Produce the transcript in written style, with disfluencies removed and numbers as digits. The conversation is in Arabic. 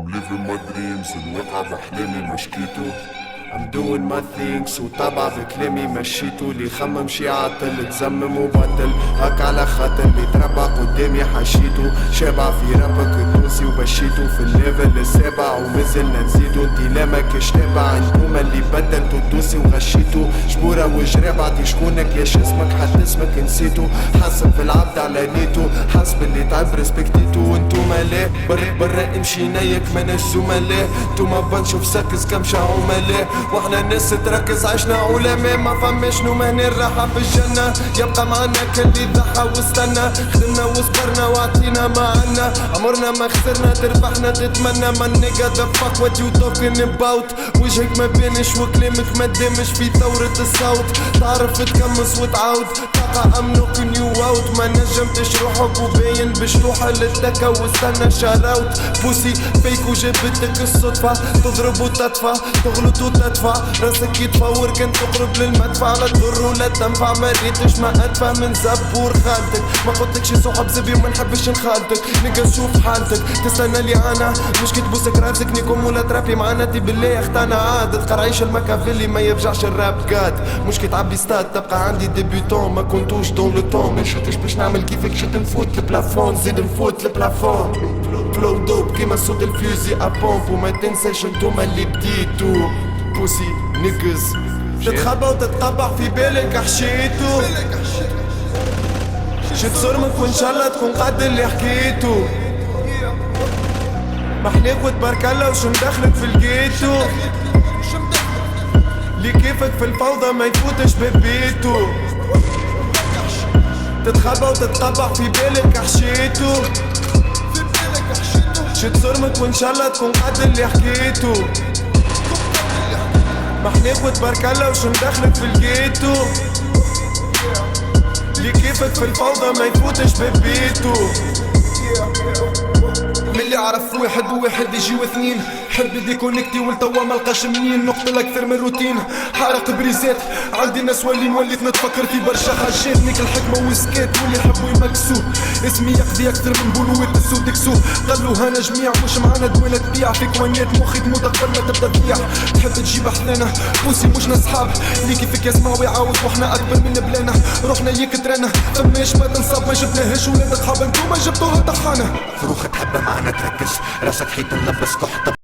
I'm living my dreams الواقع بحلامي مشكيتو I'm doing my things وطبع بكلامي مشيتو اللي يخمم شي عاطل تزمم وبطل هك على خاطر بيتربى قدامي حشيتو شابع في رابك التونسي وبشيتو في الليفل السابع ومازلنا نزيدو انتي لا ماكش تابع انتوما اللي بدلتو الدوسي وغشيتو شبورة وجراب عطي شكونك ياش اسمك حتى اسمك نسيتو حاسب في العبد على نيتو حاسب اللي تعب ريسبكتيتو وانتوما لا برا امشي نايك ماناش زملاء انتوما بنشوف سكز كمشة عملاء واحنا الناس تركز عشنا علماء ما فماش نوم هنا الراحة في الجنة يبقى معنا كل ضحى واستنى خدمنا وصبرنا وعطينا ما عنا عمرنا ما خسرنا تربحنا تتمنى ما نيجا ذا فاك وات يو توكين اباوت وجهك ما بينش وكلامك ما دامش في ثورة الصوت تعرف تكمس وتعاود طاقة ام نوكن يو اوت ما نجمتش روحك وباين باش توحى للدكا واستنى شاراوت بوسي فيك وجبتك الصدفة تضرب وتدفع تغلط وتدفع راسك يتفور كنت تقرب للمدفع لا تضر ولا تنفع ما ريتش ما ادفع من زبور خالتك ما قلتلكش صحاب زبي وما نحبش نخالتك نقا نشوف حالتك تستنى لي انا مش كي تبوسك راسك نيكم ولا ترابي معانا تي بالله اختانا عاد تقرعيش المكافيلي ما يرجعش الراب قاد مش كي تعبي ستاد تبقى عندي ديبيوتون ما كنتوش دون لو طون ما شفتش باش نعمل كيفك شت نفوت البلافون زيد نفوت البلافون فلو دوب كيما صوت الفيوزي ابومب وما تنساش انتوما اللي بديتو بوسي نقز تتخبى وتتقبع في بالك حشيتو شد صرمك وان شاء الله تكون قد اللي حكيتو محليك وتبارك الله وش مدخلك في الجيتو اللي كيفك في الفوضى ما يفوتش ببيتو تتخبى وتتقبع في بالك حشيتو شد صرمك وان شاء الله تكون قد اللي حكيتو محليك وتبارك الله وش مدخلك في الجيتو اللي كيفك في الفوضى ما يفوتش ببيتو ملي عرف واحد وواحد يجي واثنين حب ديكونيكتي ولتوا ملقاش منين نقتل اكثر من روتين حارق بريزات عندي ناس ولين وليت نتفكر في برشا حاجات نيك الحكمه وسكات واللي يحبوا يمكسو اسمي يقضي اكثر من بولوات السو تكسو قالوا هنا جميع مش معانا دوينه تبيع في كوانيات مخي تموت قبل ما تبدا تبيع تحب تجيب احلانا بوسي مش اصحاب اللي كيفك يسمع ويعاود واحنا اكبر من بلانا روحنا يكترنا فماش ما تنصاب ما جبناهاش ولاد الخاب انتوما جبتوها طحانه روحك حبه معنا تركز راسك حيت نلبس كحطه